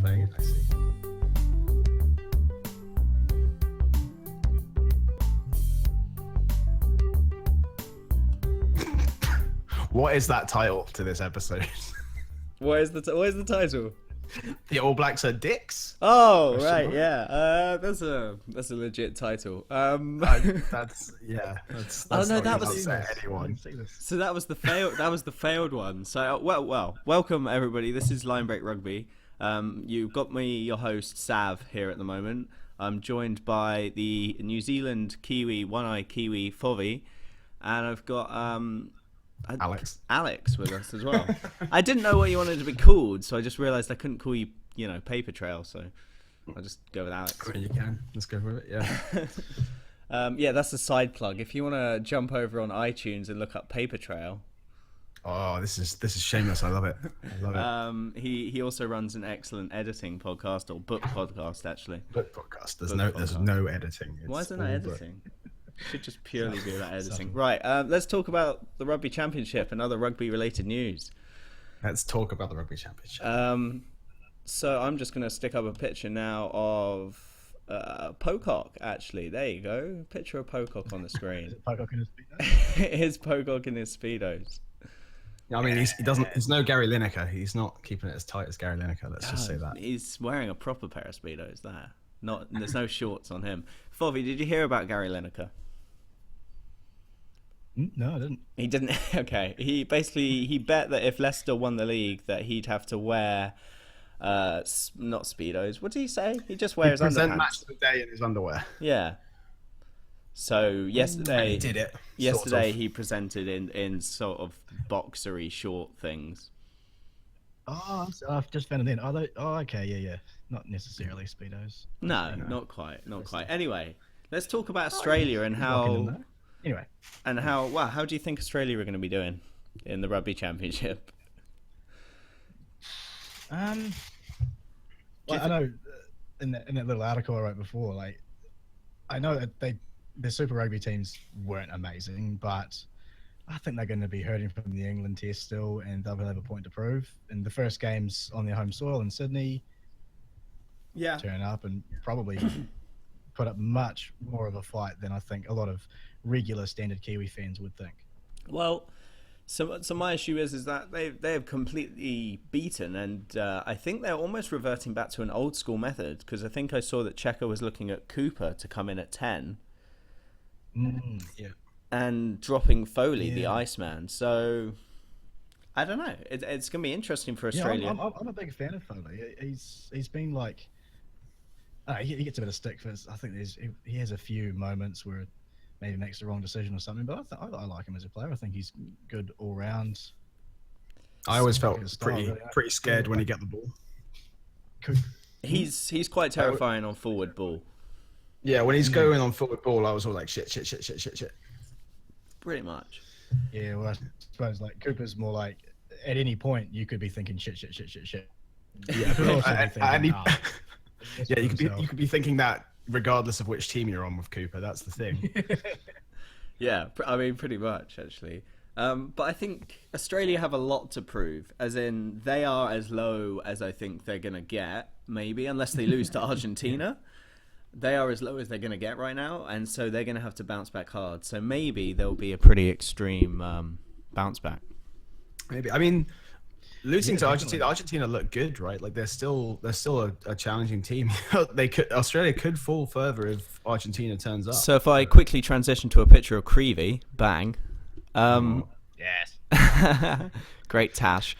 playing it, I see. What is that title to this episode? What is the title? The All Blacks are dicks? Oh, right, yeah. That's a legit title. That's Oh, no, not that gonna was upset anyone. So that was the failed one. So well, welcome everybody. This is Linebreak Rugby. You've got me, your host Sav, here at the moment. I'm joined by the New Zealand Kiwi, one-eye Kiwi Fovi, and I've got Alex with us as well. I didn't know what you wanted to be called, so I just realised I couldn't call you, Paper Trail, so I'll just go with Alex. When you can, let's go with it. Yeah. Yeah, that's a side plug. If you want to jump over on iTunes and look up Paper Trail. Oh, this is shameless. I love it. He also runs an excellent editing podcast, or book podcast actually. Book podcast. There's no editing. Why isn't that editing? Should just purely be about editing. Right, let's talk about the Rugby Championship and other rugby-related news. Let's talk about the Rugby Championship. So I'm just going to stick up a picture now of Pocock, actually. There you go. Picture of Pocock on the screen. Is it Pocock in his Speedos? It is Pocock in his Speedos. I mean, he's no Gary Lineker. He's not keeping it as tight as Gary Lineker. Let's just say that. He's wearing a proper pair of Speedos there. There's no shorts on him. Fovi, did you hear about Gary Lineker? No, I didn't. He didn't. Okay. He bet that if Leicester won the league, that he'd have to wear, not Speedos. What did he say? He just wears underpants. Match of the day in his underwear. Yeah. So yesterday, he did it. Yesterday sort of. he presented in sort of boxery short things. Oh, I've just found it in. Okay, yeah. Not necessarily Speedos. No, not quite. Anyway, let's talk about Australia and how. Anyway. And how do you think Australia are going to be doing in the Rugby Championship? I know in that little article I wrote before, I know that the Super Rugby teams weren't amazing, but I think they're going to be hurting from the England test still, and they'll have a point to prove. In the first games on their home soil in Sydney, turn up and probably put up much more of a fight than I think a lot of regular standard Kiwi fans would think. Well, so my issue is that they have completely beaten, and I think they're almost reverting back to an old school method, because I think I saw that Checker was looking at Cooper to come in at 10. Yeah. And dropping Foley, the Iceman. So I don't know. It's going to be interesting for Australia. Yeah, I'm a big fan of Foley. He's been like, he gets a bit of stick for. I think he has a few moments where maybe makes the wrong decision or something. But I like him as a player. I think he's good all round. I always felt pretty scared when he got the ball. He's quite terrifying on forward ball. Yeah, when he's going on forward ball, I was all like shit. Pretty much. Yeah, well, I suppose Cooper's more like at any point you could be thinking shit. Yeah, Could also be thinking, you could be thinking that regardless of which team you're on with Cooper. That's the thing. Yeah, I mean, pretty much actually. But I think Australia have a lot to prove, as in they are as low as I think they're gonna get, maybe, unless they lose to Argentina. They are as low as they're going to get right now, and so they're going to have to bounce back hard. So maybe there'll be a pretty extreme bounce back. Maybe. I mean, losing to Argentina look good, right? They're still a challenging team. Australia could fall further if Argentina turns up. So if I quickly transition to a picture of Creevy, bang. Yes. Great Tash.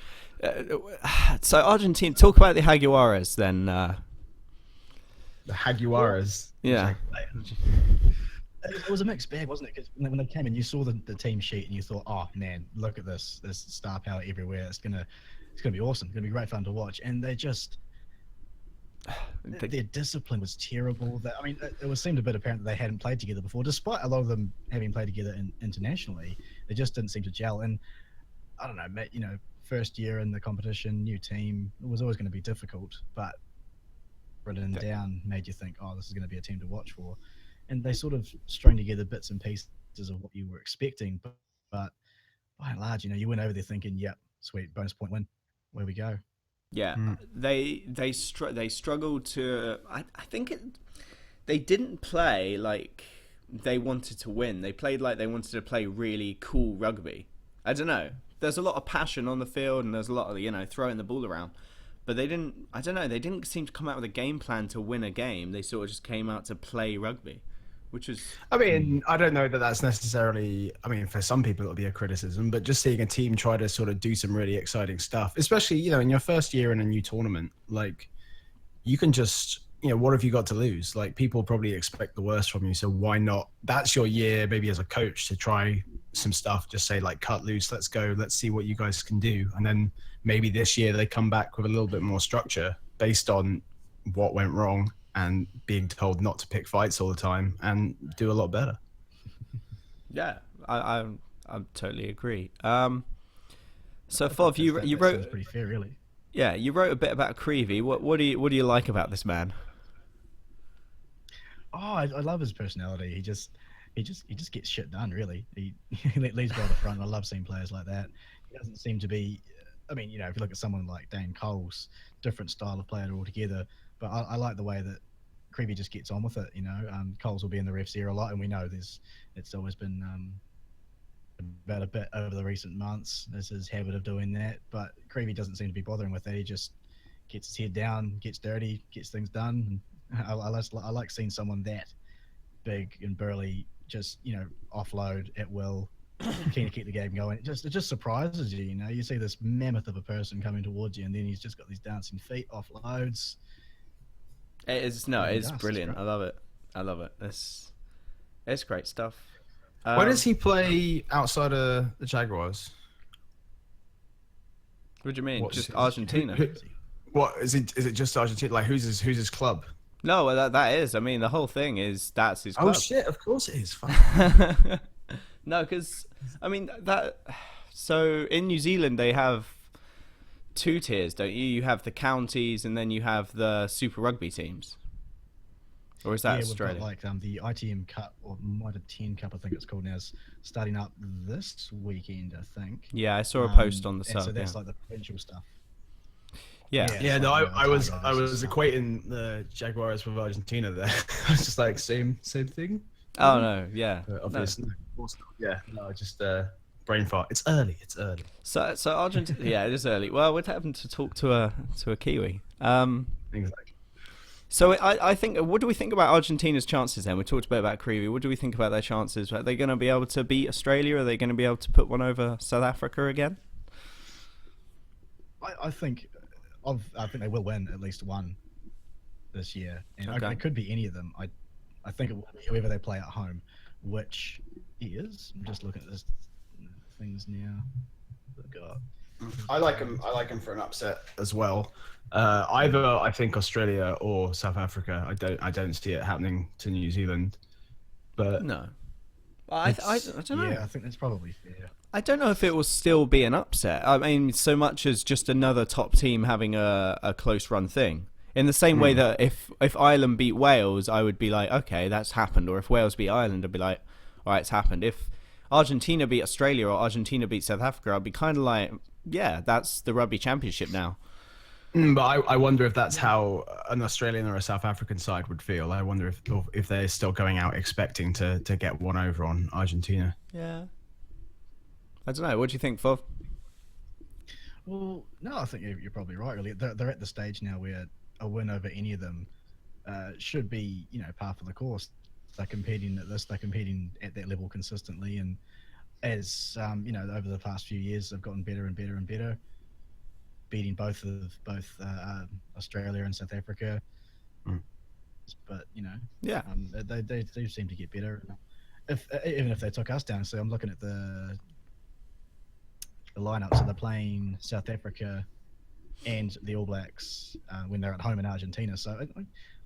So Argentina, talk about the Jaguares then. The Jaguares. Yeah. It was a mixed bag, wasn't it? Because when they came in, you saw the team sheet and you thought, oh man, look at this. There's star power everywhere. It's gonna be awesome. It's gonna be great fun to watch. And they just their discipline was terrible. It seemed a bit apparent that they hadn't played together before, despite a lot of them having played together internationally. They just didn't seem to gel. And I don't know, first year in the competition, new team, it was always going to be difficult, but written down made you think, oh, this is going to be a team to watch for. And they sort of strung together bits and pieces of what you were expecting, but by and large, you went over there thinking, yep, sweet, bonus point win, where we go. Yeah, they struggled to. I think they didn't play like they wanted to win. They played like they wanted to play really cool rugby. I don't know. There's a lot of passion on the field, and there's a lot of throwing the ball around. But they didn't. I don't know. They didn't seem to come out with a game plan to win a game. They sort of just came out to play rugby, which was. I mean, I don't know that that's necessarily. I mean, for some people it'll be a criticism, but just seeing a team try to sort of do some really exciting stuff, especially in your first year in a new tournament, like you can just. What have you got to lose? Like, people probably expect the worst from you, so why not? That's your year, maybe as a coach, to try some stuff. Just say, like, cut loose, let's go, let's see what you guys can do. And then maybe this year they come back with a little bit more structure based on what went wrong and being told not to pick fights all the time and do a lot better. Yeah, I totally agree. So, Fov, you wrote... That's pretty fair, really. Yeah, you wrote a bit about Creevy. What do you like about this man? Oh, I love his personality. He just gets shit done. Really, he leads by the front. I love seeing players like that. He doesn't seem to be. I mean, if you look at someone like Dane Coles, different style of player altogether. But I like the way that Creevy just gets on with it. Coles will be in the ref's ear a lot, and we know it's always been about a bit over the recent months. There's his habit of doing that, but Creevy doesn't seem to be bothering with that. He just gets his head down, gets dirty, gets things done. I like seeing someone that big and burly just offload at will, keen to keep the game going. It just surprises you. You see this mammoth of a person coming towards you, and then he's just got these dancing feet, offloads. It's brilliant. I love it. It's great stuff. Where does he play outside of the Jaguars? What do you mean? Just Argentina? What is it? Is it just Argentina? Like, who's his club? No, that is. I mean, the whole thing is that's his club. Oh shit! Of course it is. Fuck. No, because I mean that. So in New Zealand they have two tiers, don't you? You have the counties, and then you have the Super Rugby teams. Or is that Australia? We've got the ITM Cup, or Mitre 10 Cup, I think it's called now, is starting up this weekend, I think. Yeah, I saw a post on the sub. So that's like the provincial stuff. Yeah. No, I was equating the Jaguars with Argentina there. I was just like, same thing. Oh no, yeah. Obviously, no. Yeah. No, just brain fart. It's early. So Argentina. Yeah, it is early. Well, we're having to talk to a Kiwi. Exactly. So I think, what do we think about Argentina's chances then? We talked a bit about Creevy. What do we think about their chances? Are they going to be able to beat Australia? Are they going to be able to put one over South Africa again? I think they will win at least one this year, and Okay. it could be any of them. I think it will be whoever they play at home, which is. I'm just looking at this things now. God. I like him for an upset as well. Either I think Australia or South Africa. I don't see it happening to New Zealand. But No. I don't know. Yeah, I think that's probably fair. I don't know if it will still be an upset. I mean, so much as just another top team having a close run thing. In the same way that if Ireland beat Wales, I would be like, okay, that's happened. Or if Wales beat Ireland, I'd be like, all right, it's happened. If Argentina beat Australia or Argentina beat South Africa, I'd be kind of like, yeah, that's the Rugby Championship now. But I wonder if that's how an Australian or a South African side would feel. I wonder if they're still going out expecting to get one over on Argentina. Yeah. I don't know. What do you think, Fov? Well, no, I think you're probably right. Really, they're at the stage now where a win over any of them should be, par for the course. They're competing at this. They're competing at that level consistently, and as over the past few years, they've gotten better and better and better, beating both Australia and South Africa. But Yeah. They do seem to get better. Even if they took us down, so I'm looking at the lineup. So they're playing South Africa and the All Blacks when they're at home in Argentina. So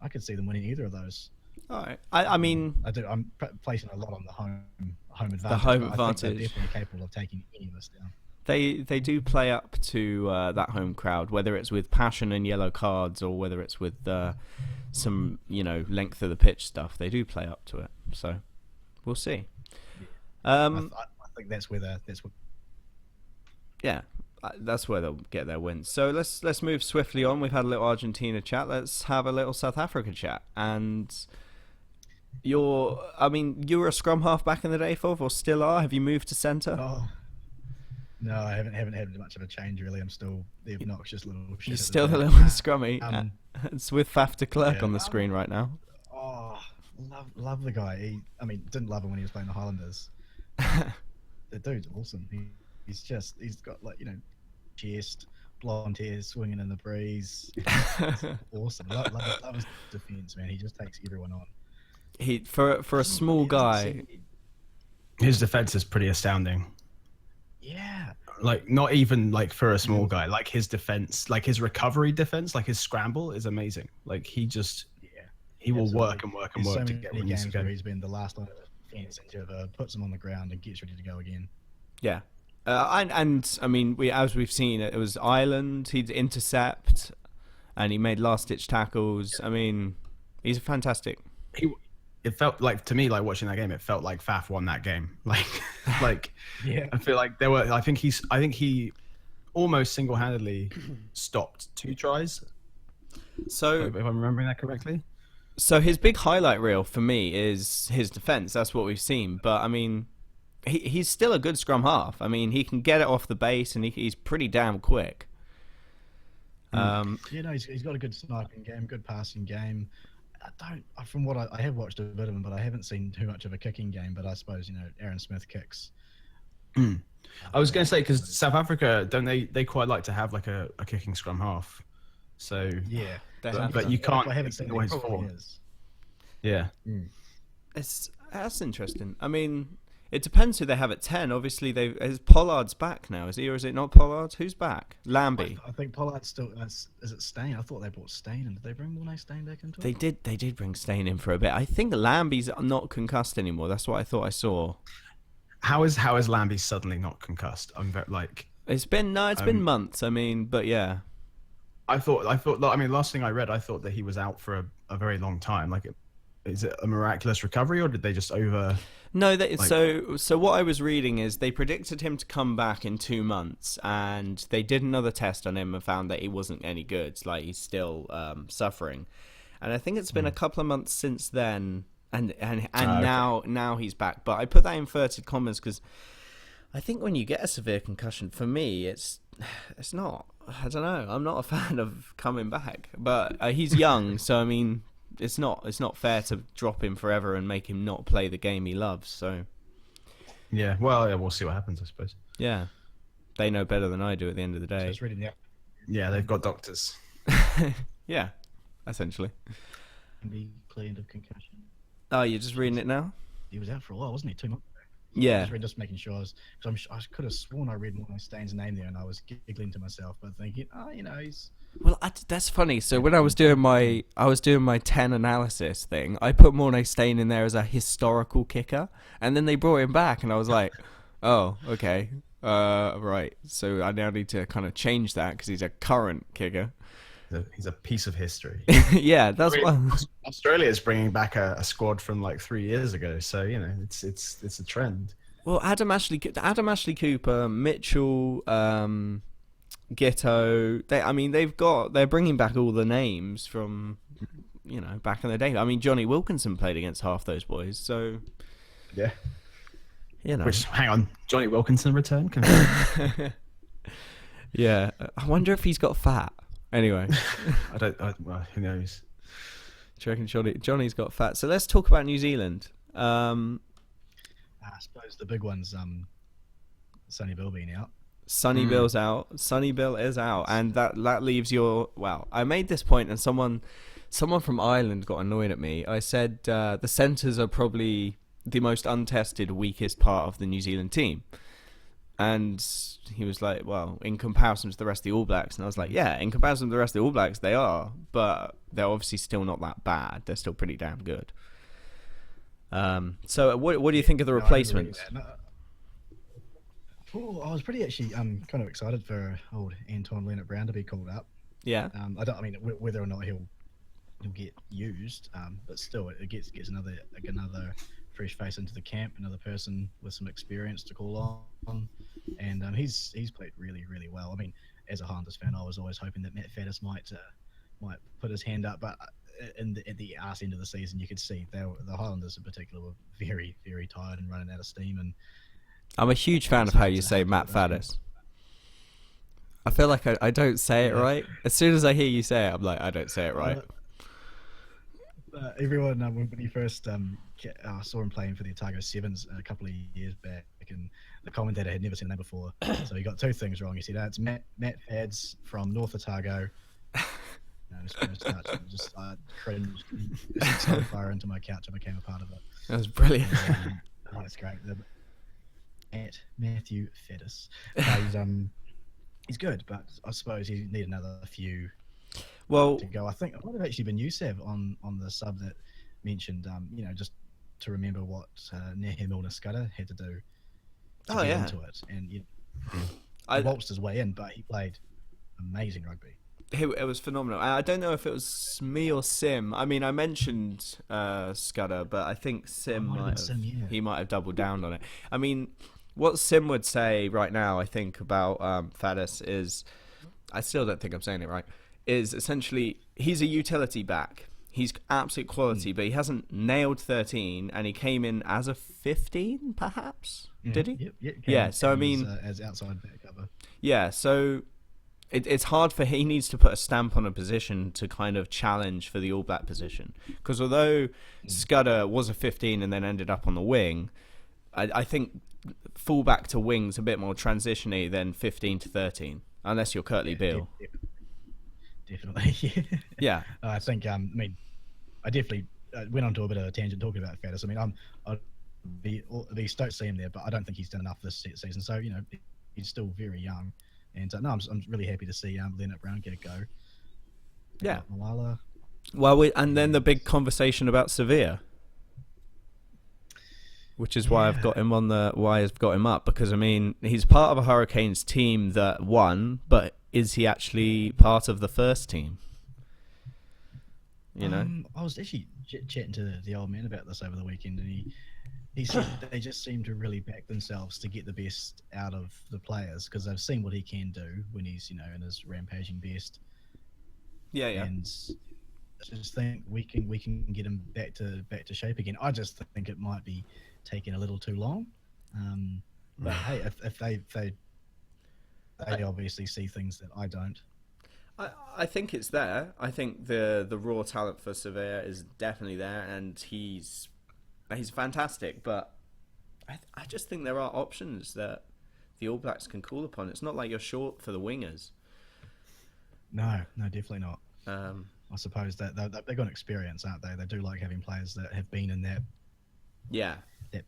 I could see them winning either of those. All right. I mean, I do. I'm placing a lot on the home advantage. The home but I think advantage. they're definitely capable of taking any of us down. they do play up to that home crowd, whether it's with passion and yellow cards or whether it's with some length of the pitch stuff. They do play up to it. So we'll see. I think that's where Yeah. that's where they'll get their wins. So let's move swiftly on. We've had a little Argentina chat. Let's have a little South Africa chat. And you were a scrum half back in the day, Fov, or still are? Have you moved to centre? Oh. No, I haven't had much of a change really. I'm still the obnoxious little shit. You're still the back. little scrummy. It's with Faf de Klerk on the screen right now. Oh, love the guy. Didn't love him when he was playing the Highlanders. The dude's awesome. He's got chest, blonde hair swinging in the breeze. Awesome. Love his defense, man. He just takes everyone on. He for a small guy. His defense is pretty astounding. Yeah. Like not even like for a small guy. Like his defense, like his recovery defense, like his scramble is amazing. Like he will work and work and work to get when games where he's been the last line of defense and just puts him on the ground and gets ready to go again. Yeah. As we've seen, it was Ireland. He'd intercept, and he made last-ditch tackles. I mean, he's fantastic. It felt like to me, like watching that game, it felt like Faf won that game. Like, yeah. I feel like there were. I think he almost single-handedly stopped 2 tries. So, if I'm remembering that correctly. So his big highlight reel for me is his defense. That's what we've seen. But I mean, he's still a good scrum half. I mean, he can get it off the base, and he's pretty damn quick. He's got a good sniping game, good passing game. From what I have watched a bit of him, but I haven't seen too much of a kicking game. But I suppose Aaron Smith kicks. I was going to say because South Africa don't they quite like to have like a kicking scrum half. So yeah, but you can't. I haven't seen always it fall. Is. Yeah, that's interesting. I mean, it depends who they have at 10. Obviously, is Pollard's back now? Is he, or is it not Pollard? Who's back? Lambie. I think Pollard's still. Is it Stain? I thought they brought Stain in. Did they bring Morné Stain back into it? They did bring Stain in for a bit. I think Lambie's not concussed anymore. That's what I thought I saw. How is Lambie suddenly not concussed? I'm very It's been months. I mean, but yeah. I thought. I mean, last thing I read, I thought that he was out for a very long time. Like, is it a miraculous recovery, or did they just over? No, so what I was reading is they predicted him to come back in 2 months, and they did another test on him and found that he wasn't any good. Like he's still suffering, and I think it's been a couple of months since then, and now he's back. But I put that in inverted commas because I think when you get a severe concussion, for me, it's not. I don't know. I'm not a fan of coming back, but he's young, so I mean, it's not fair to drop him forever and make him not play the game he loves. So, yeah. Well, yeah, we'll see what happens, I suppose. Yeah, they know better than I do at the end of the day. Just reading Yeah, they've got doctors. Yeah, essentially. Can be cleared of concussion. Oh, you're just reading it now? He was out for a while, wasn't he? 2 months. Yeah. Just making sure. I could have sworn I read Morné Stain's name there, and I was giggling to myself, but thinking, he's. Well, that's funny. So when I was doing my 10 analysis thing, I put Morné Stain in there as a historical kicker, and then they brought him back, and I was like, oh, okay, right. So I now need to kind of change that because he's a current kicker. He's a piece of history. Yeah, that's what Australia is bringing back a squad from like 3 years ago. So it's a trend. Well, Adam Ashley Cooper, Mitchell, Gitto. They're bringing back all the names from back in the day. I mean, Johnny Wilkinson played against half those boys. So yeah, Which, hang on, Johnny Wilkinson return? Yeah, I wonder if he's got fat. Anyway, well, who knows? Do you reckon Johnny's got fat? So let's talk about New Zealand. I suppose the big one's Sonny Bill being out. Sonny Bill's out. Sonny Bill is out, and that leaves your. Well, I made this point, and someone from Ireland got annoyed at me. I said the centres are probably the most untested, weakest part of the New Zealand team. And he was like, well, in comparison to the rest of the All Blacks. And I was like, yeah, in comparison to the rest of the All Blacks, they are. But they're obviously still not that bad. They're still pretty damn good. So what do you think of the replacements? I was pretty actually kind of excited for old Anton Leonard-Brown to be called up. Yeah. Whether or not he'll get used, but still it gets another fresh face into the camp, another person with some experience to call on, and he's played really well. I mean, as a Highlanders fan, I was always hoping that Matt Faddis might put his hand up, but at the arse end of the season, you could see the Highlanders in particular were very tired and running out of steam. And I'm a huge fan of how you say Matt Faddis. I feel like I don't say it right. As soon as I hear you say it, I'm like, I don't say it right. Everyone, when he first saw him playing for the Otago Sevens a couple of years back, and the commentator had never seen him before, so he got two things wrong. He said, "It's Matt Fads from North Otago." Just cringed, started fire into my couch. I became a part of it. That was brilliant. That's great. Matthew Faddis. He's good, but I suppose he need another few. Well, to go. I think it might have actually been you, Sav, on the sub that mentioned, just to remember what Nehe Milner-Skudder had to do to get into it, and he waltzed his way in, but he played amazing rugby. It was phenomenal. I don't know if it was me or Sim. I mean, I mentioned Scudder, but I think Sim he might have doubled down on it. I mean, what Sim would say right now, I think, about Faddis is, I still don't think I'm saying it right, is essentially he's a utility back. He's absolute quality, but he hasn't nailed 13, and he came in as a 15, perhaps? Did he? Yep. Yeah, so I mean... As outside back cover. Yeah, so... It's hard for he needs to put a stamp on a position to kind of challenge for the All Black position, because although Scudder was a 15 and then ended up on the wing, I think fullback to wing's a bit more transitiony than 15 to 13, unless you're Kurtley Beale. Definitely. Yeah. I think I definitely went on to a bit of a tangent talking about Faddis. I mean, I'd be stoked to see him there, but I don't think he's done enough this season. So he's still very young. And I'm really happy to see Leonard Brown get a go. Yeah. Malala. Well, and then the big conversation about Sevilla, which is why I've got him I've got him up, because I mean he's part of a Hurricanes team that won, but is he actually part of the first team? I was actually chatting to the old man about this over the weekend, and he said that they just seem to really back themselves to get the best out of the players, because they've seen what he can do when he's in his rampaging best. Yeah. And I just think we can get him back to shape again. I just think it might be taking a little too long. But hey, if they obviously see things that I don't. I think it's there. I think the raw talent for Sevilla is definitely there, and he's fantastic, but I just think there are options that the All Blacks can call upon. It's not like you're short for the wingers. No, definitely not. I suppose that they've got experience, aren't they? They do like having players that have been in that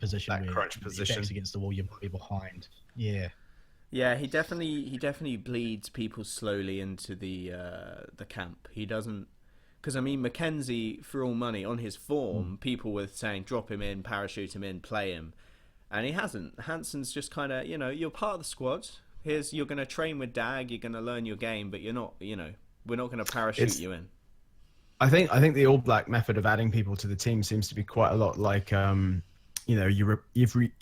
position, that crunch position, your back's against the wall, you're probably behind. Yeah, he definitely bleeds people slowly into the camp. He doesn't. Because, I mean, Mackenzie, for all money, on his form, people were saying, drop him in, parachute him in, play him. And he hasn't. Hansen's just kind of, you're part of the squad. You're going to train with Dag, you're going to learn your game, but you're not, we're not going to parachute you in. I think the All Black method of adding people to the team seems to be quite a lot like, you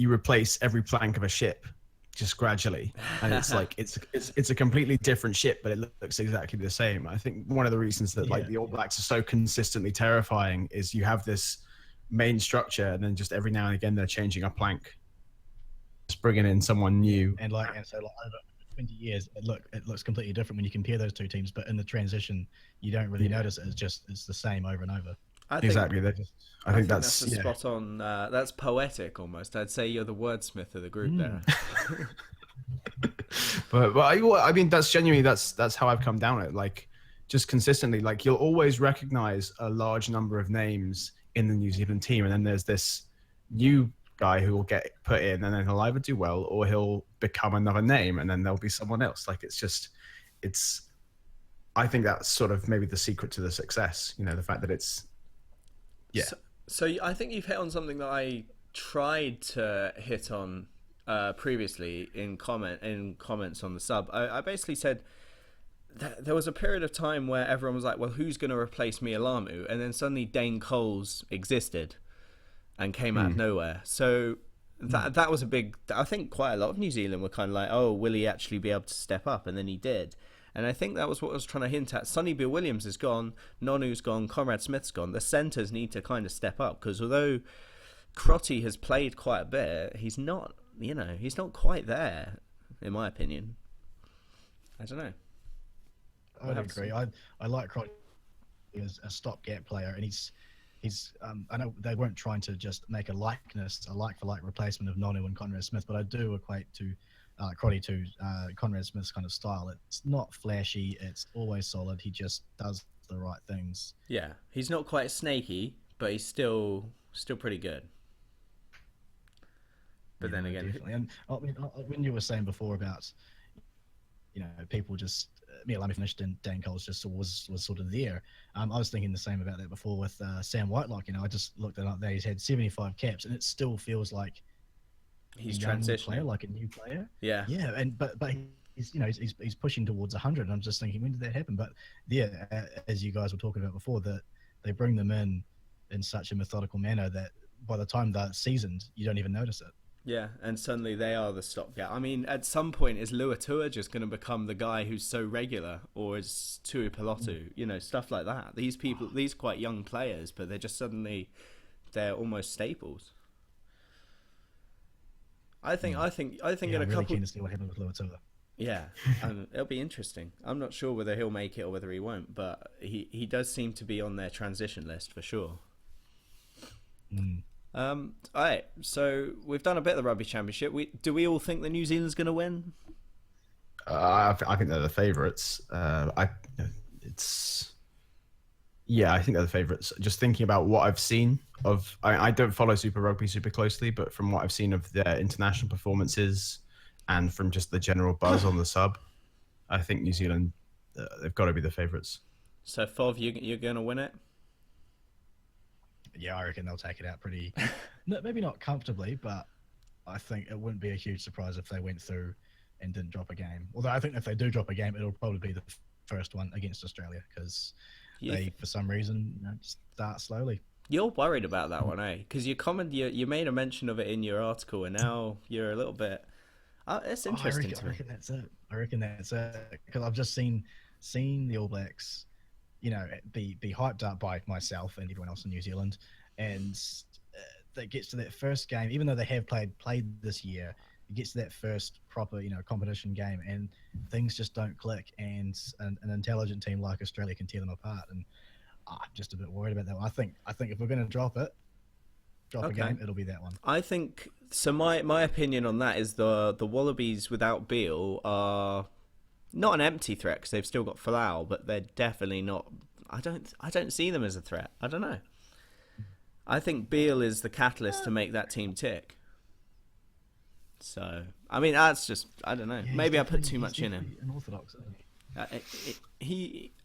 replace every plank of a ship just gradually, and it's like it's a completely different ship, but it looks exactly the same. I think one of the reasons that like the All Blacks are so consistently terrifying is you have this main structure, and then just every now and again they're changing a plank, just bringing in someone new. And so over 20 years, it looks completely different when you compare those two teams. But in the transition, you don't really notice it. It's the same over and over. I think that's spot on. That's poetic almost. I'd say you're the wordsmith of the group there. but I mean, that's genuinely that's how I've come down it. Like, just consistently, like you'll always recognize a large number of names in the New Zealand team, and then there's this new guy who will get put in, and then he'll either do well or he'll become another name, and then there'll be someone else. Like I think that's sort of maybe the secret to the success. The fact that it's. Yeah. So I think you've hit on something that I tried to hit on previously in comments on the sub. I basically said there was a period of time where everyone was like, well, who's going to replace Mialamu? And then suddenly Dane Coles existed and came out of nowhere. So that was a big... I think quite a lot of New Zealand were kind of like, oh, will he actually be able to step up? And then he did. And I think that was what I was trying to hint at. Sonny Bill Williams is gone, Nonu's gone, Conrad Smith's gone. The centres need to kind of step up, because although Crotty has played quite a bit, he's not quite there, in my opinion. I don't know. I would agree. I like Crotty as a stopgap player, and he's I know they weren't trying to just make a like for like replacement of Nonu and Conrad Smith, but I do equate to Crotty to Conrad Smith's kind of style. It's not flashy, it's always solid. He just does the right things. Yeah, he's not quite snaky, but he's still pretty good. But then again, definitely. And I mean, when you were saying before about, people just Mialamu finished and Dan Coles just was sort of there. I was thinking the same about that before with Sam Whitelock. I just looked it up there. He's had 75 caps, and it still feels like he's a young transitioning, player, like a new player. Yeah, and but he's he's pushing towards 100. I'm just thinking, when did that happen? But yeah, as you guys were talking about before, that they bring them in such a methodical manner that by the time they're seasoned, you don't even notice it. Yeah, and suddenly they are the stopgap. I mean, at some point, is Luatua just going to become the guy who's so regular, or is Tui Pelotu? Stuff like that. These people, these quite young players, but they're just suddenly, they're almost staples. I think in a I'm really couple. keen to see what happens with Luatua. Yeah, it'll be interesting. I'm not sure whether he'll make it or whether he won't, but he does seem to be on their transition list for sure. All right, so we've done a bit of the Rugby Championship. Do we all think that New Zealand's going to win? I think they're the favourites. I think they're the favourites. Just thinking about what I've seen of, I don't follow Super Rugby super closely, but from what I've seen of their international performances and from just the general buzz on the sub, I think New Zealand, they've got to be the favourites. So, Fov, you're going to win it? Yeah, I reckon they'll take it out pretty, maybe not comfortably, but I think it wouldn't be a huge surprise if they went through and didn't drop a game. Although I think if they do drop a game, it'll probably be the first one against Australia, because they, for some reason, start slowly. You're worried about that one, eh? Because you made a mention of it in your article, and now you're a little bit... it's interesting I reckon that's it. Because I've just seen the All Blacks, be hyped up by myself and everyone else in New Zealand, and that gets to that first game, even though they have played this year, it gets to that first proper competition game, and things just don't click, and an intelligent team like Australia can tear them apart, and I'm just a bit worried about that one. I think if we're going to drop a game, it'll be that one. I think so. My opinion on that is the Wallabies without Beale are not an empty threat, because they've still got Folau, but they're definitely not. I don't see them as a threat. I don't know. I think Beale is the catalyst to make that team tick. So I mean, that's just, I don't know. Yeah, maybe I put too much in him. Unorthodox. I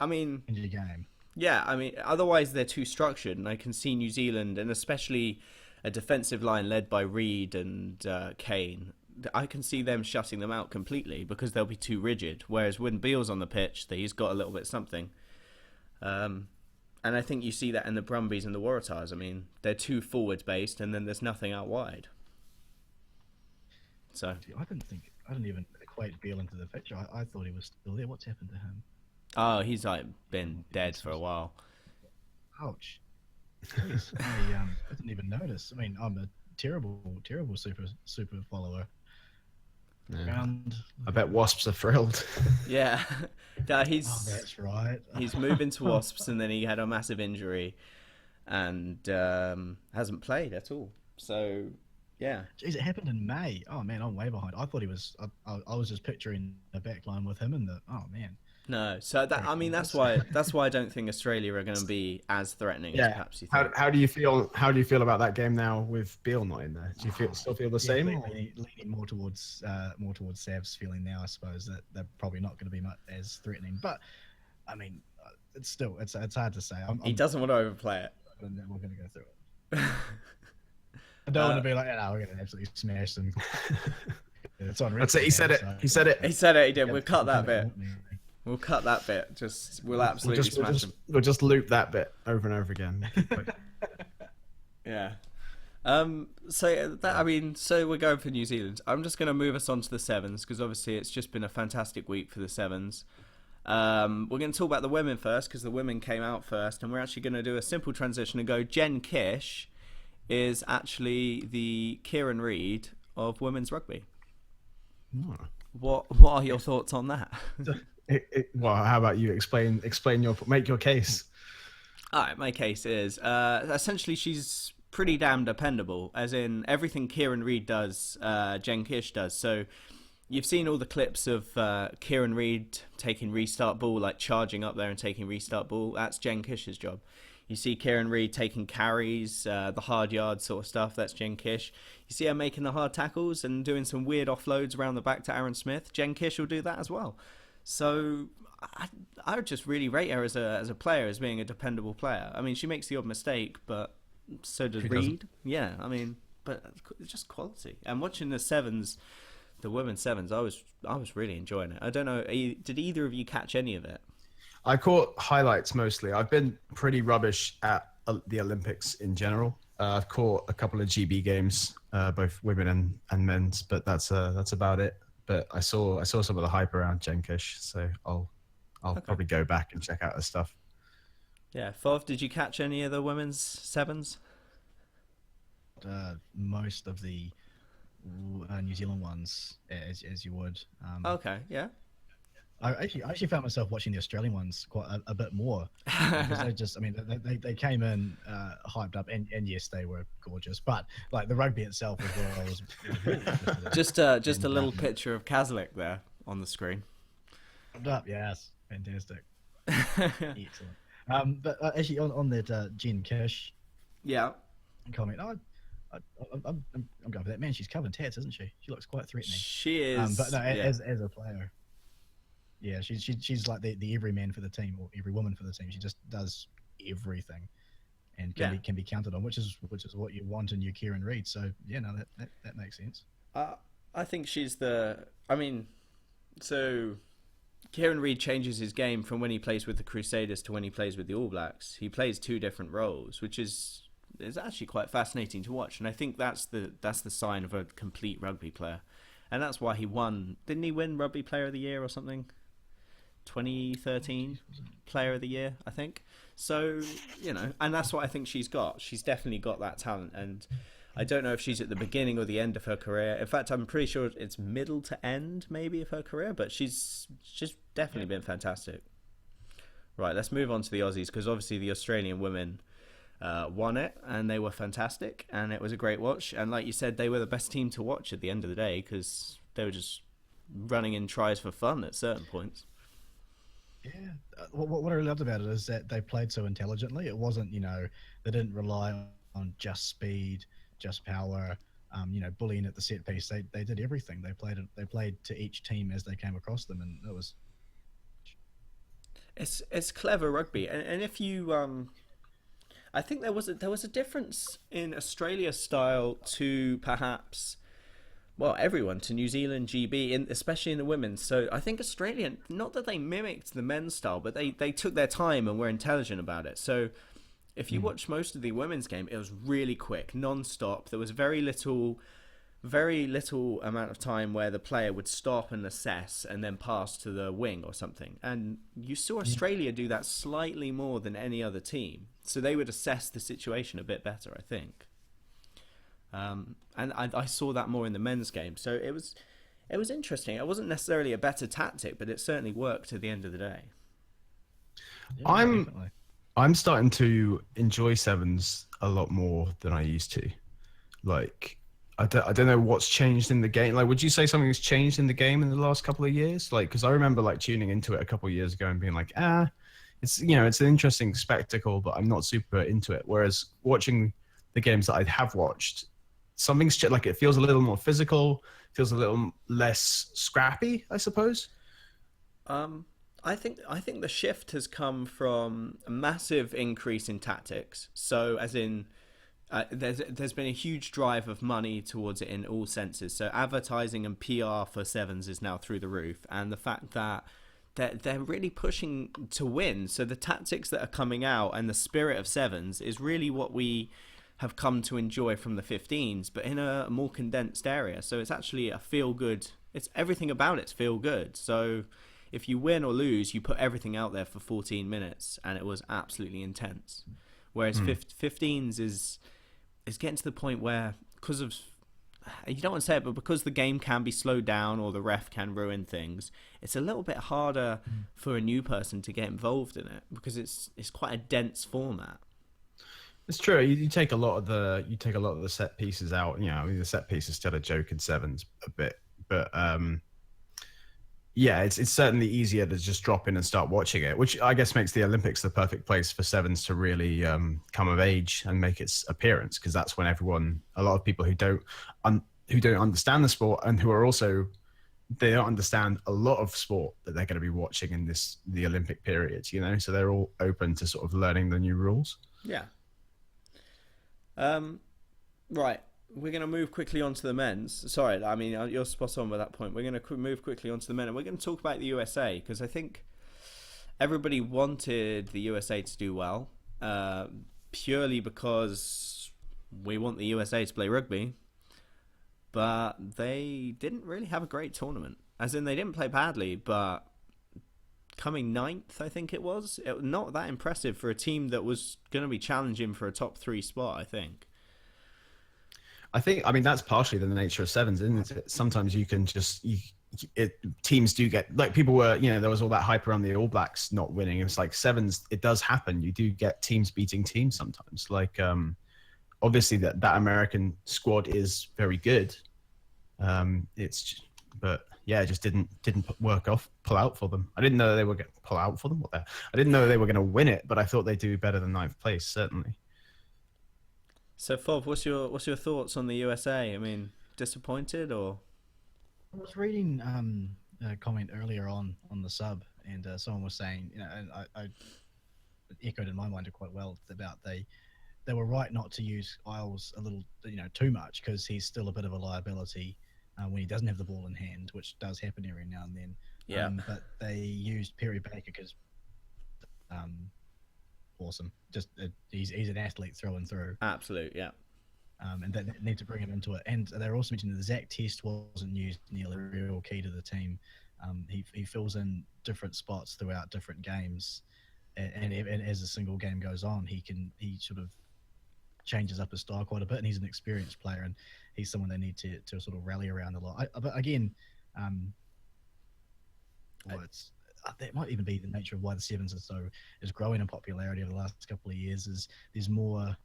mean, in your game. Yeah, I mean, otherwise they're too structured, and I can see New Zealand, and especially a defensive line led by Reid and Kane, I can see them shutting them out completely, because they'll be too rigid. Whereas when Beale's on the pitch, he's got a little bit something. And I think you see that in the Brumbies and the Waratahs. I mean, they're too forward-based, and then there's nothing out wide. So I didn't even equate Beale into the picture. I thought he was still there. What's happened to him? Oh, he's been dead for a while. Ouch. Jeez, I didn't even notice. I mean, I'm a terrible super follower. Yeah. I bet Wasps are thrilled. Yeah. That's right. He's moving to Wasps, and then he had a massive injury and hasn't played at all. So, yeah. Jeez, it happened in May. Oh, man, I'm way behind. I thought he was... I was just picturing a back line with him and oh, man. No, so that's why I don't think Australia are going to be as threatening as perhaps you think. How do you feel about that game now with Beale not in there? Do you still feel the same? Leaning more towards Sav's feeling now, I suppose, that they're probably not going to be as threatening. But I mean, it's hard to say. He doesn't want to overplay it. And then we're going to go through it. I don't want to be like, we're going to absolutely smash them. It's on. That's it. He said it. So. He said it. He did. We'll cut that bit. We'll cut that bit. We'll absolutely smash them. We'll just loop that bit over and over again. Yeah. So we're going for New Zealand. I'm just going to move us on to the sevens because obviously it's just been a fantastic week for the sevens. We're going to talk about the women first because the women came out first, and we're actually going to do a simple transition and go. Jen Kish is actually the Kieran Reid of women's rugby. Oh. What are your thoughts on that? Well, how about you make your case? All right, my case is essentially she's pretty damn dependable, as in everything Kieran Reid does, Jen Kish does. So you've seen all the clips of Kieran Reid taking restart ball, like charging up there and taking restart ball. That's Jen Kish's job. You see Kieran Reid taking carries, the hard yard sort of stuff. That's Jen Kish. You see her making the hard tackles and doing some weird offloads around the back to Aaron Smith. Jen Kish will do that as well. So I would just really rate her as a player, as being a dependable player. I mean, she makes the odd mistake, but so does Reid. Yeah, I mean, but it's just quality. And watching the sevens, the women's sevens, I was really enjoying it. I don't know, did either of you catch any of it? I caught highlights mostly. I've been pretty rubbish at the Olympics in general. I've caught a couple of GB games, both women and men's, but that's about it. But I saw some of the hype around Jen Kish, so I'll probably go back and check out her stuff. Yeah, Fov, did you catch any of the women's sevens? Most of the New Zealand ones, as you would. Okay, yeah. I actually found myself watching the Australian ones quite a bit more because they came in hyped up, and yes, they were gorgeous. But like the rugby itself as well, was really interested. Just a little picture of Kazlik there on the screen. Up, yes, fantastic, excellent. But actually, on that Jen Kish, yeah, comment. I'm going for that. Man, she's covered in tats, isn't she? She looks quite threatening. She is. But no, as a player. Yeah, she's like the every man for the team, or every woman for the team. She just does everything, and can be counted on, which is what you want in your Kieran Reid. So yeah, no, that makes sense. I think she's so Kieran Reid changes his game from when he plays with the Crusaders to when he plays with the All Blacks. He plays two different roles, which is actually quite fascinating to watch, and I think that's the sign of a complete rugby player, and that's why he won. Didn't he win Rugby Player of the Year or something? 2013 Player of the Year, I think. So, and that's what I think she's got. She's definitely got that talent, and I don't know if she's at the beginning or the end of her career. In fact, I'm pretty sure it's middle to end, maybe, of her career, but she's definitely been fantastic. Right, let's move on to the Aussies, because obviously the Australian women won it, and they were fantastic, and it was a great watch. And like you said, they were the best team to watch at the end of the day, because they were just running in tries for fun at certain points. Yeah, what I really loved about it is that they played so intelligently. It wasn't, they didn't rely on just speed, just power, bullying at the set piece. They did everything. They played to each team as they came across them, and it was. It's clever rugby, and if you I think there was a difference in Australia style to perhaps. Well, everyone, to New Zealand, GB, especially in the women's. So I think Australia, not that they mimicked the men's style, but they took their time and were intelligent about it. So if you watch most of the women's game, it was really quick, non-stop. There was very little amount of time where the player would stop and assess and then pass to the wing or something. And you saw Australia do that slightly more than any other team. So they would assess the situation a bit better, I think. And I saw that more in the men's game, so it was interesting. It wasn't necessarily a better tactic, but it certainly worked at the end of the day. Yeah, I'm starting to enjoy sevens a lot more than I used to. Like, I don't know what's changed in the game. Like, would you say something's changed in the game in the last couple of years? Like, because I remember like tuning into it a couple of years ago and being like, it's it's an interesting spectacle, but I'm not super into it. Whereas watching the games that I have watched, something's like it feels a little more physical, feels a little less scrappy, I suppose. I think the shift has come from a massive increase in tactics. So as in, there's been a huge drive of money towards it in all senses. So advertising and PR for sevens is now through the roof, and the fact that they're really pushing to win. So the tactics that are coming out and the spirit of sevens is really what we have come to enjoy from the 15s, but in a more condensed area. So it's actually a feel good. It's everything about it's feel good. So if you win or lose, you put everything out there for 14 minutes, and it was absolutely intense. Whereas 15s is getting to the point where, because of, you don't want to say it, but because the game can be slowed down or the ref can ruin things, it's a little bit harder for a new person to get involved in it, because it's quite a dense format. It's true. You take a lot of the set pieces out. I mean, the set piece is still a joke in sevens a bit, but yeah, it's certainly easier to just drop in and start watching it, which I guess makes the Olympics the perfect place for sevens to really come of age and make its appearance, because that's when a lot of people who don't understand the sport and who are also, they don't understand a lot of sport that they're going to be watching in the Olympic period. So they're all open to sort of learning the new rules. Yeah. Right. We're going to move quickly on to the men's. Sorry, I mean, you're spot on with that point. We're going to move quickly on to the men, and we're going to talk about the USA, because I think everybody wanted the USA to do well, purely because we want the USA to play rugby, but they didn't really have a great tournament. As in, they didn't play badly, but coming 9th, I think it was not that impressive for a team that was going to be challenging for a top 3 spot, I think. I mean, that's partially the nature of sevens, isn't it? Sometimes you can just, teams do get, like, people were, there was all that hype around the All Blacks not winning. It's like sevens, it does happen. You do get teams beating teams sometimes. Like, obviously that American squad is very good. But yeah, it just didn't pull out for them. I didn't know they were going to pull out for them. I didn't know they were going to win it, but I thought they'd do better than 9th place, certainly. So, Fob, what's your thoughts on the USA? I mean, disappointed or? I was reading a comment earlier on the sub, and someone was saying, and I echoed in my mind quite well about they were right not to use Isles a little, too much, because he's still a bit of a liability when he doesn't have the ball in hand, which does happen every now and then. Yeah. But they used Perry Baker because awesome. Just he's an athlete through and through. Absolute, yeah. And they need to bring him into it. And they're also mentioning that Zach Test wasn't used nearly real key to the team. He fills in different spots throughout different games, and as the single game goes on, he sort of changes up his style quite a bit. And he's an experienced player, and he's someone they need to sort of rally around a lot. But again, that might even be the nature of why the sevens is growing in popularity over the last couple of years. Is there's more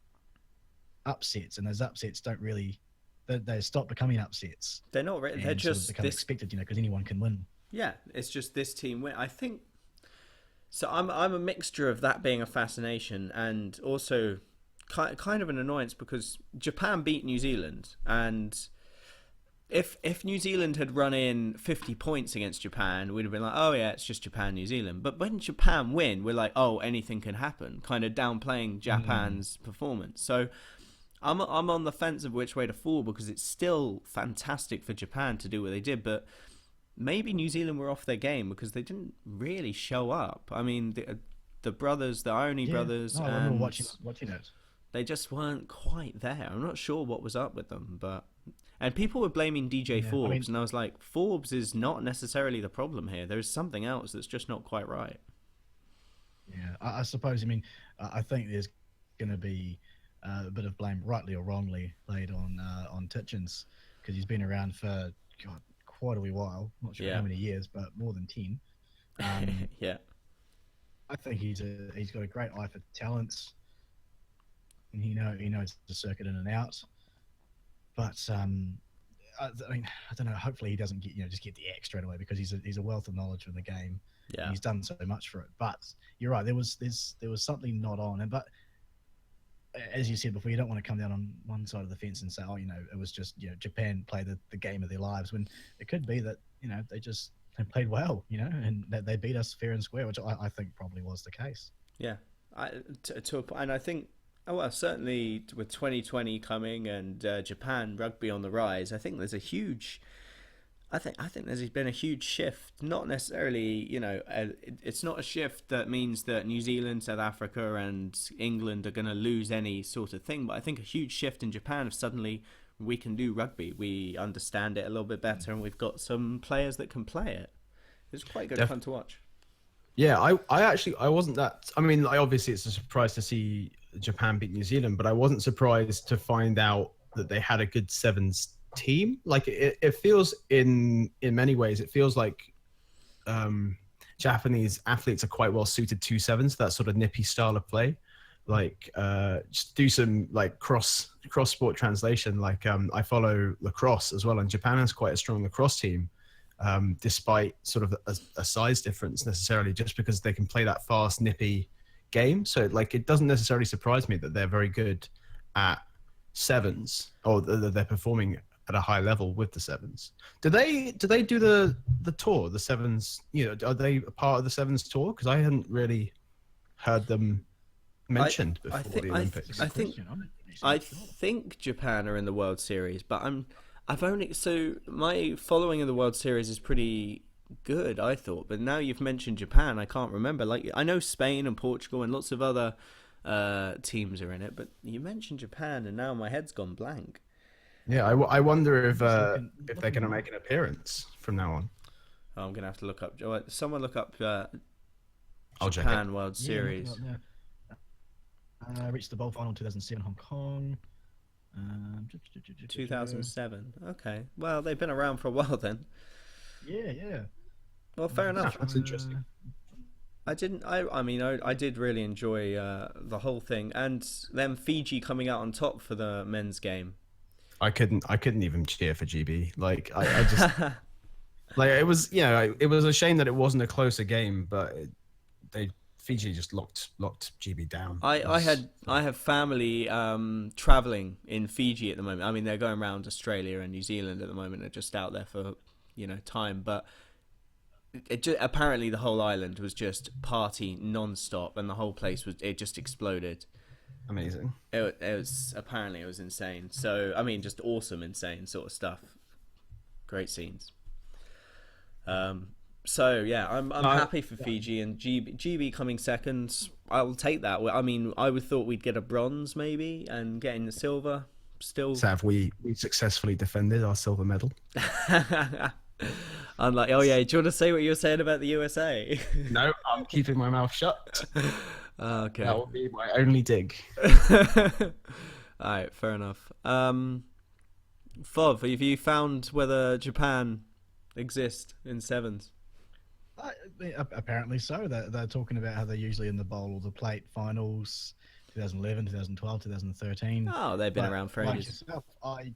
upsets, and those upsets don't really they stop becoming upsets. They're not really. They're just become expected, because anyone can win. Yeah, it's just this team win. I think so. I'm a mixture of that being a fascination and also kind of an annoyance, because Japan beat New Zealand, and if New Zealand had run in 50 points against Japan, we'd have been like, oh yeah, it's just Japan, New Zealand. But when Japan win, we're like, oh, anything can happen, kind of downplaying Japan's performance. So I'm on the fence of which way to fall, because it's still fantastic for Japan to do what they did, but maybe New Zealand were off their game because they didn't really show up. I mean, the brothers, the Ione brothers, I remember watching it. They just weren't quite there. I'm not sure what was up with them, and people were blaming DJ Forbes, and I was like, Forbes is not necessarily the problem here. There's something else that's just not quite right. Yeah, I suppose. I mean, I think there's going to be a bit of blame, rightly or wrongly, laid on Titchens, because he's been around for quite a wee while. Not sure how many years, but more than 10. Yeah, I think he's got a great eye for talents, and he knows the circuit in and out. But I mean, I don't know. Hopefully, he doesn't get the X straight away, because he's a wealth of knowledge in the game. Yeah, and he's done so much for it. But you're right. There was something not on, but as you said before, you don't want to come down on one side of the fence and say, oh, it was just Japan play the game of their lives, when it could be that they played well, and that they beat us fair and square, which I think probably was the case. Yeah, and I think. Oh, well, certainly with 2020 coming and Japan rugby on the rise, I think there's a huge I think there's been a huge shift. Not necessarily, it's not a shift that means that New Zealand, South Africa, and England are going to lose any sort of thing. But I think a huge shift in Japan of suddenly we can do rugby. We understand it a little bit better, and we've got some players that can play it. It's quite good fun to watch. Yeah, I wasn't that. I mean, obviously it's a surprise to see Japan beat New Zealand, but I wasn't surprised to find out that they had a good sevens team. Like it feels in many ways, it feels like Japanese athletes are quite well suited to sevens, that sort of nippy style of play. Like just do some like cross sport translation. Like I follow lacrosse as well, and Japan has quite a strong lacrosse team. Despite sort of a size difference necessarily, just because they can play that fast, nippy game. So like it doesn't necessarily surprise me that they're very good at sevens, or that they're performing at a high level with the sevens. Do they do the tour, the sevens? Are they a part of the sevens tour? Because I hadn't really heard them mentioned before the Olympics. I think Japan are in the World Series, but my following of the World Series is pretty good, I thought. But now you've mentioned Japan, I can't remember. Like I know Spain and Portugal and lots of other teams are in it, but you mentioned Japan, and now my head's gone blank. Yeah, I wonder if they're going to make an appearance from now on. Oh, I'm going to have to look up. Someone look up I'll Japan World Series. Reached the bowl final in 2007 Hong Kong. 2007. Okay. Well, they've been around for a while then. Yeah. Well, fair enough. That's interesting. I did really enjoy the whole thing, and then Fiji coming out on top for the men's game. I couldn't even cheer for GB. Like I just like it was a shame that it wasn't a closer game, but Fiji just locked GB down. I have family traveling in Fiji at the moment. I mean, they're going around Australia and New Zealand at the moment. They're just out there for time, but apparently the whole island was just party non-stop, and the whole place just exploded. Amazing. It was insane. So I mean, just awesome, insane sort of stuff. Great scenes. So yeah, I'm happy for Fiji, and GB coming second. I'll take that. I mean, I would thought we'd get a bronze maybe, and getting the silver. Still, Sav, we successfully defended our silver medal. I'm like, oh yeah, do you want to say what you were saying about the USA? No, I'm keeping my mouth shut. Okay. That will be my only dig. Alright, fair enough. Fov, have you found whether Japan exist in sevens? Apparently so. They're talking about how they're usually in the bowl or the plate finals, 2011, 2012, 2013. Oh, they've been around for ages. Yourself, I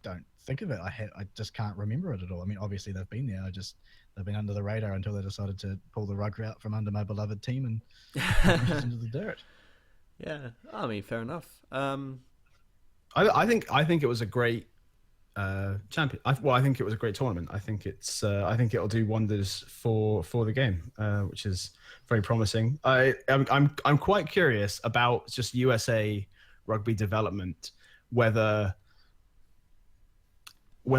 don't think of it. I just can't remember it at all. I mean, obviously they've been there. They've been under the radar until they decided to pull the rug out from under my beloved team and push us into the dirt. Yeah, I mean, fair enough. I think it was a great champion. I think it was a great tournament. I think I think it'll do wonders for the game, which is very promising. I'm quite curious about just USA rugby development, whether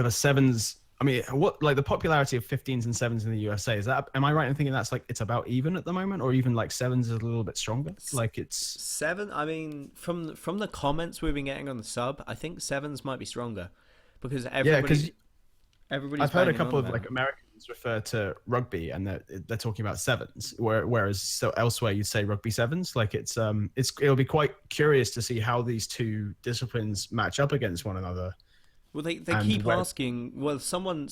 sevens. I mean, what like the popularity of 15s and sevens in the USA is that? Am I right in thinking that's like it's about even at the moment, or even like sevens is a little bit stronger? Like it's seven. I mean, from the comments we've been getting on the sub, I think sevens might be stronger because everybody's I've heard a couple of like Americans refer to rugby and they're talking about sevens, whereas so elsewhere you'd say rugby sevens. Like it'll be quite curious to see how these two disciplines match up against one another. Well, they keep asking. Well, someone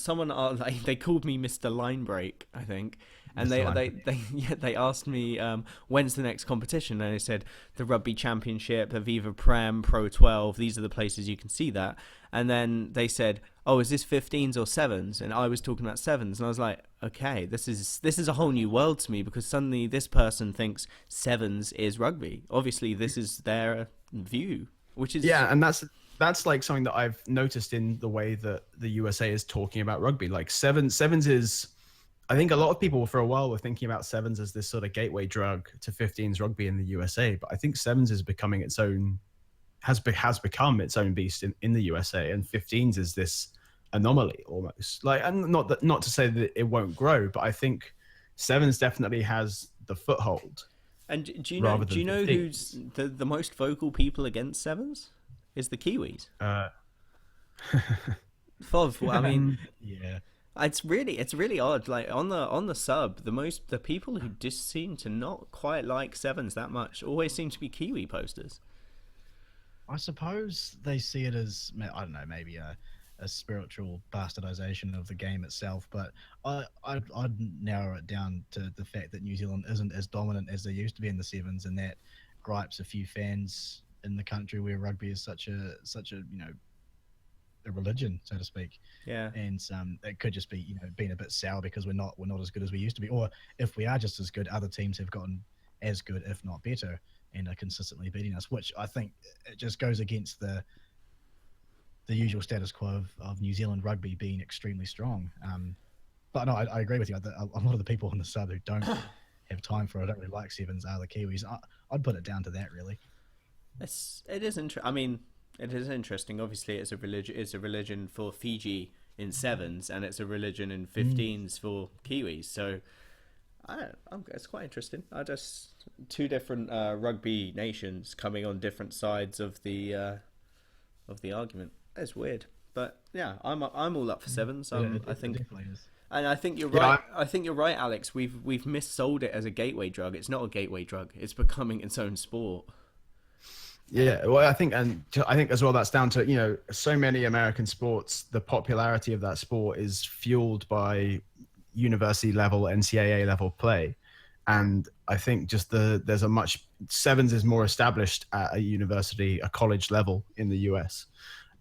they called me Mr. Linebreak, I think, and they asked me when's the next competition, and I said the Rugby Championship, Aviva Prem, Pro 12. These are the places you can see that. And then they said, "Oh, is this 15s or sevens?" And I was talking about sevens, and I was like, "Okay, this is a whole new world to me because suddenly this person thinks sevens is rugby. Obviously, this is their view, which is and that's like something that I've noticed in the way that the USA is talking about rugby. Like sevens is, I think a lot of people for a while were thinking about sevens as this sort of gateway drug to 15s rugby in the USA. But I think sevens is becoming its own, has become its own beast in the USA. And 15s is this anomaly almost. Like, and not to say that it won't grow, but I think sevens definitely has the foothold. And do you know 15s. who's the most vocal people against sevens? Is the Kiwis. Fov, well, I mean, Yeah. it's really odd. Like on the sub, the people who just seem to not quite like sevens that much always seem to be Kiwi posters. I suppose they see it as, I don't know, maybe a spiritual bastardization of the game itself, but I'd narrow it down to the fact that New Zealand isn't as dominant as they used to be in the sevens, and that gripes a few fans in the country where rugby is such a a religion, so to speak. Yeah. And it could just be being a bit sour because we're not as good as we used to be, or if we are just as good, other teams have gotten as good, if not better, and are consistently beating us, which I think it just goes against the usual status quo of New Zealand rugby being extremely strong. But no, I agree with you. A lot of the people on the sub who don't have time for it, don't really like sevens, are the Kiwis. I'd put it down to that, really. It is interesting. Obviously, it's a religion. It's a religion for Fiji in sevens, and it's a religion in 15s for Kiwis. So, it's quite interesting. Two different rugby nations coming on different sides of the argument. It's weird, but yeah, I'm all up for sevens. I think, and I think you're right. I think you're right, Alex. We've missold it as a gateway drug. It's not a gateway drug. It's becoming its own sport. Yeah, well, I think as well that's down to so many American sports. The popularity of that sport is fueled by university level, NCAA level play, and I think just sevens is more established at a college level in the US.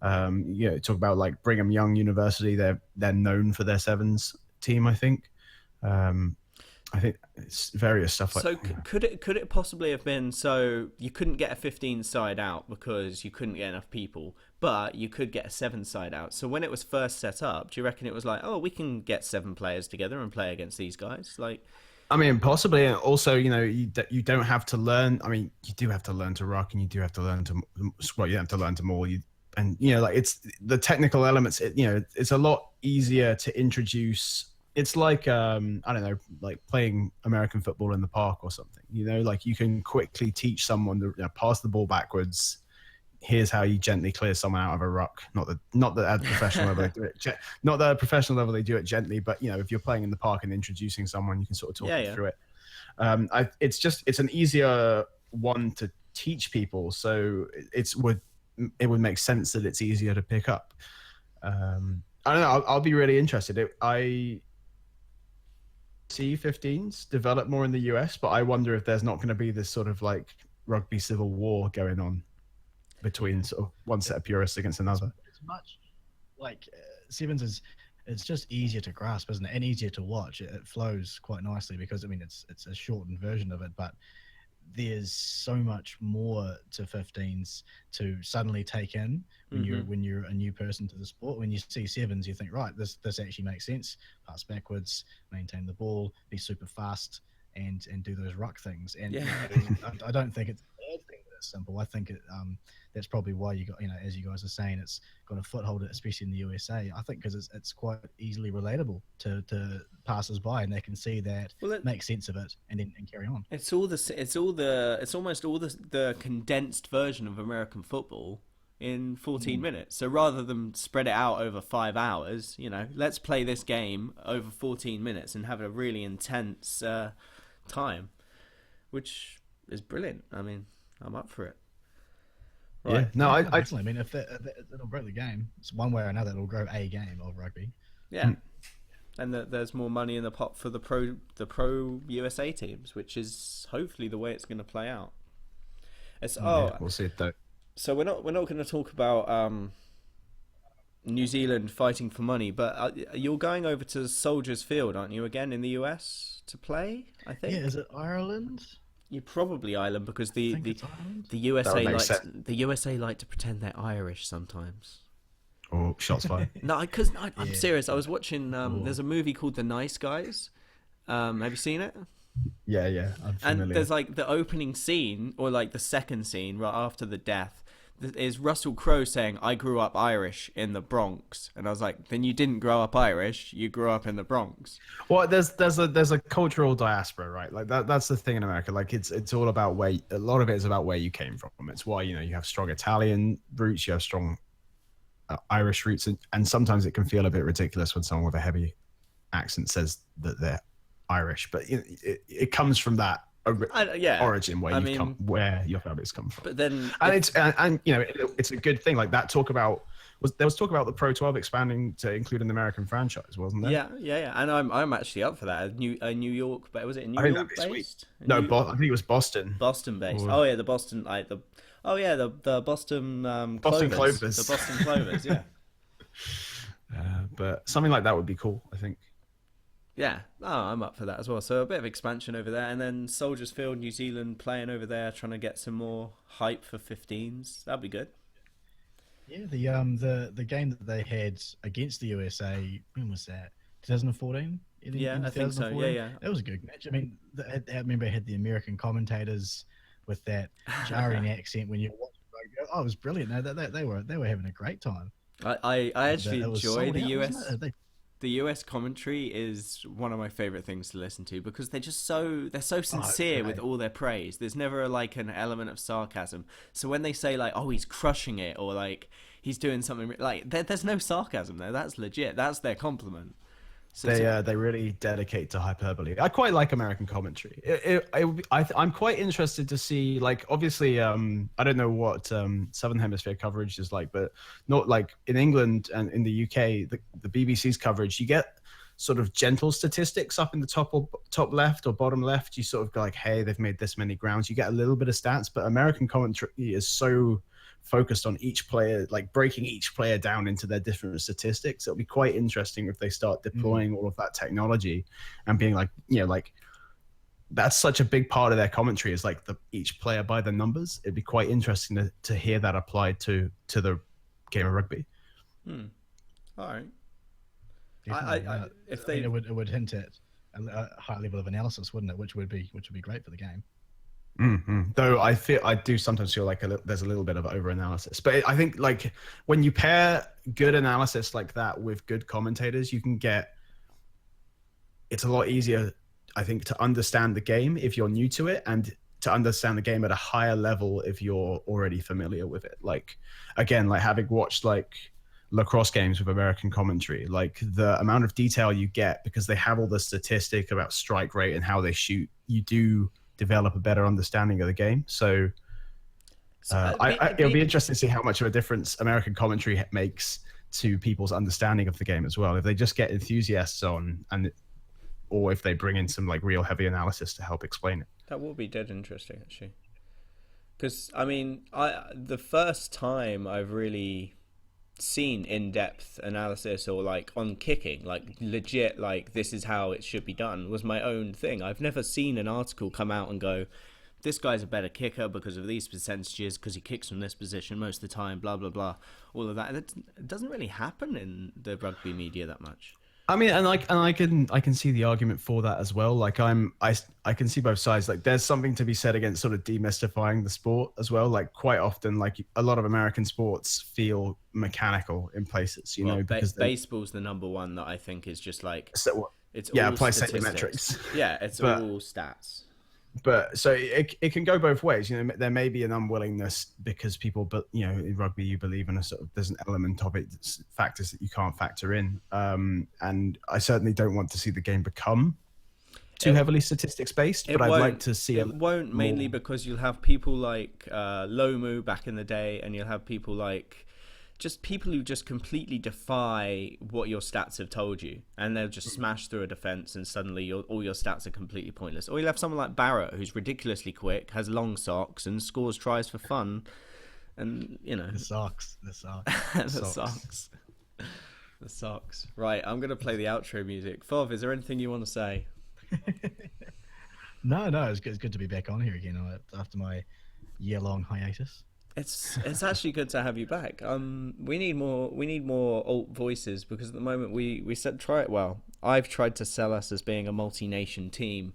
Talk about like Brigham Young University. They're known for their sevens team. I think it's various stuff like. So could it possibly have been so you couldn't get a 15 side out because you couldn't get enough people, but you could get a 7 side out. So when it was first set up, do you reckon it was like, oh, we can get 7 players together and play against these guys? Like, I mean, possibly. And also, you don't have to learn. I mean, you do have to learn to rock, and you do have to learn to. Well, you have to learn to maul. Like it's the technical elements. It's a lot easier to introduce. It's like I don't know, like playing American football in the park or something. Like you can quickly teach someone to pass the ball backwards. Here's how you gently clear someone out of a ruck. Not that at professional level they do it. Not that at professional level they do it gently, but if you're playing in the park and introducing someone, you can sort of talk them through it. It's an easier one to teach people, so it would make sense that it's easier to pick up. I don't know. I'll be really interested. I see 15s develop more in the US, but I wonder if there's not going to be this sort of like rugby civil war going on between sort of one set of purists against another. It's much like sevens it's just easier to grasp, isn't it? And easier to watch. It flows quite nicely because it's a shortened version of it, but there's so much more to 15s to suddenly take in when you're a new person to the sport. When you see sevens, you think, right, this actually makes sense. Pass backwards, maintain the ball, be super fast, and do those ruck things. And I don't think it's a bad thing that it's simple. I think that's probably why you got, as you guys are saying, it's got a foothold, especially in the USA. I think because it's quite easily relatable to passers-by, and they can see that, make sense of it, and then carry on. It's almost all the condensed version of American football in 14 minutes. So rather than spread it out over 5 hours, let's play this game over 14 minutes and have a really intense time, which is brilliant. I mean, I'm up for it. Right. Yeah, no, I definitely. I mean, if it'll grow the game, it's one way or another, it'll grow a game of rugby. Yeah, and there's more money in the pot for the pro USA teams, which is hopefully the way it's going to play out. We'll see it though. So we're not going to talk about New Zealand fighting for money, but you're going over to Soldiers Field, aren't you, again in the US to play? I think. Yeah, is it Ireland? You're probably Ireland because the USA like to pretend they're Irish sometimes. Oh, shots fired. No, because I'm serious. I was watching. There's a movie called The Nice Guys. Have you seen it? Yeah, I'm familiar. And there's like the opening scene or like the second scene right after the death. is Russell Crowe saying, "I grew up Irish in the Bronx," and I was like, "Then you didn't grow up Irish. You grew up in the Bronx." Well, there's a cultural diaspora, right? Like that's the thing in America. Like it's all about where a lot of it is about where you came from. It's why you have strong Italian roots, you have strong Irish roots, and sometimes it can feel a bit ridiculous when someone with a heavy accent says that they're Irish, but it comes from that origin where your family's come from. But then, it's a good thing. Like that talk about there was talk about the Pro 12 expanding to include an American franchise, wasn't there? Yeah, and I'm actually up for that. A New York, but was it New York based? No, I think it was Boston. Boston based. Oh yeah, the Boston the Boston Boston Clovers. The Boston Clovers, yeah. But something like that would be cool, I think. Yeah, I'm up for that as well. So a bit of expansion over there, and then Soldiers Field, New Zealand playing over there, trying to get some more hype for 15s. That'd be good. Yeah, the game that they had against the USA, when was that? 2014? Yeah, I think so. Yeah. That was a good match. I mean, I remember it had the American commentators with that jarring accent when you're watching rugby. Oh, it was brilliant. No, they were having a great time. I actually enjoy the US. The The US commentary is one of my favorite things to listen to because they're so sincere with all their praise. There's never like an element of sarcasm. So when they say like, "Oh, he's crushing it," or like he's doing something like, there's no sarcasm there. That's legit. That's their compliment. So they really dedicate to hyperbole. I quite like American commentary. I'm quite interested to see, like, obviously, I don't know what Southern Hemisphere coverage is like, but not like in England and in the UK, the BBC's coverage, you get sort of gentle statistics up in the top left or bottom left. You sort of go like, hey, they've made this many grounds. You get a little bit of stats, but American commentary is so focused on each player, like breaking each player down into their different statistics. It'll be quite interesting if they start deploying all of that technology and being like, like that's such a big part of their commentary is like each player by the numbers. It'd be quite interesting to hear that applied to the game of rugby. All right. It would hint at a high level of analysis, wouldn't it? Which would be great for the game. Mm-hmm. Though I do sometimes feel like there's a little bit of over-analysis, but I think like when you pair good analysis like that with good commentators, you can it's a lot easier, I think, to understand the game if you're new to it, and to understand the game at a higher level if you're already familiar with it. Like, again, like having watched like lacrosse games with American commentary, like the amount of detail you get because they have all the statistic about strike rate and how they shoot, you do develop a better understanding of the game. So it'll be interesting to see how much of a difference American commentary makes to people's understanding of the game as well. If they just get enthusiasts on, or if they bring in some like real heavy analysis to help explain it. That will be dead interesting, actually. Because I mean, the first time I've really seen in-depth analysis or like on kicking, like legit, like this is how it should be done, was my own thing. I've never seen an article come out and go, this guy's a better kicker because of these percentages, because he kicks from this position most of the time, blah blah blah, all of that. It doesn't really happen in the rugby media that much. I mean, and I can see the argument for that as well. Like I can see both sides. Like there's something to be said against sort of demystifying the sport as well. Like quite often, like a lot of American sports feel mechanical in places, because baseball's the number one that I think is just like it's apply sabermetrics. Yeah, it's all stats. But so it can go both ways. There may be an unwillingness because people, but in rugby you believe in there's an element of it, factors that you can't factor in. And I certainly don't want to see the game become too heavily statistics based. But I'd like to see it won't mainly because you'll have people like Lomu back in the day, and you'll have people like just people who just completely defy what your stats have told you, and they'll just smash through a defense, and suddenly all your stats are completely pointless. Or you'll have someone like Barrett, who's ridiculously quick, has long socks, and scores tries for fun, and the socks. The socks. Right, I'm gonna play the outro music. Fov, is there anything you want to say? No, it's good to be back on here again after my year-long hiatus. It's actually good to have you back. We need more alt voices because at the moment we said try it. Well, I've tried to sell us as being a multi-nation team,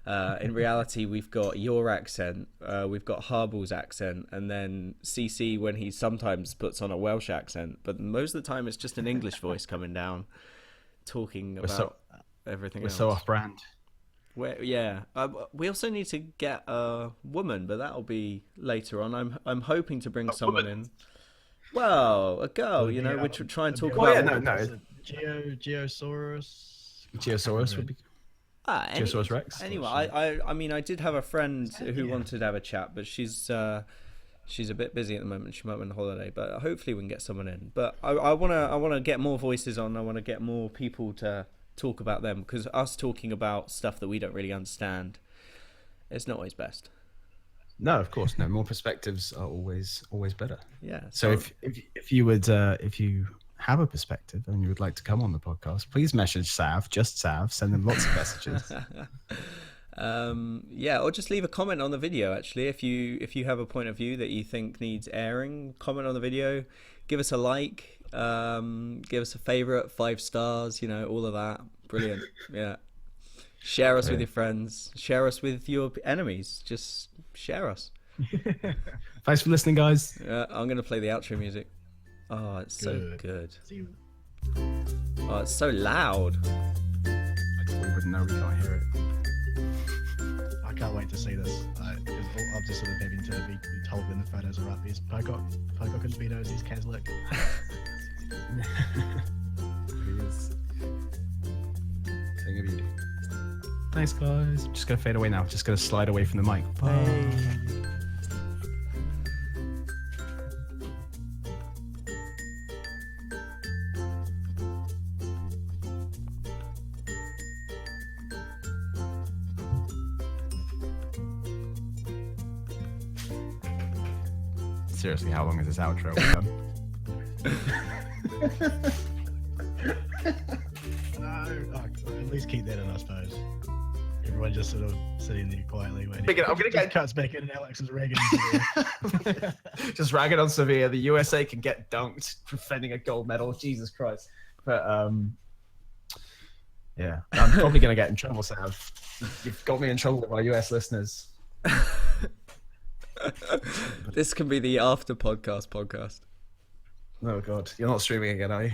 In reality, we've got your accent, we've got Harble's accent, and then CC when he sometimes puts on a Welsh accent, but most of the time it's just an English voice coming down, talking about everything else. We're so off-brand. We also need to get a woman, but that'll be later on. I'm hoping to bring someone in. Well, a girl, we should try and talk about. Geosaurus would be. Geosaurus Rex. Anyway, I did have a friend who wanted to have a chat, but she's a bit busy at the moment. She might be on holiday, but hopefully we can get someone in. But I wanna get more voices on. I want to get more people to talk about them, because us talking about stuff that we don't really understand, it's not always best. No, of course, no. More perspectives are always better. Yeah. So if you have a perspective and you would like to come on the podcast, please message Sav, just Sav. Send them lots of messages. Or just leave a comment on the video. Actually, if you have a point of view that you think needs airing, comment on the video. Give us a like. Give us a favorite, 5 stars. All of that. Brilliant. Yeah. Share us with your friends. Share us with your enemies. Just share us. Thanks for listening, guys. I'm going to play the outro music. Oh, it's so good. Oh, it's so loud. We wouldn't know. We can't hear it. I can't wait to see this. I'm just sort of having to be told when the photos are up. There's Pocock and Speedos. There's Kazlik. Thing of beauty. Thanks, guys. I'm just going to fade away now. Just going to slide away from the mic. Bye. Hey. Seriously, how long is this outro? At least keep that in, I suppose. Everyone just sort of sitting there quietly waiting. I'm gonna get cuts back in and Alex is ragging. Just ragging on Sevilla. The USA can get dunked for defending a gold medal. Jesus Christ. But yeah, I'm probably gonna get in trouble, Sav. You've got me in trouble with our US listeners. This can be the after podcast. Oh God, you're not streaming again, are you?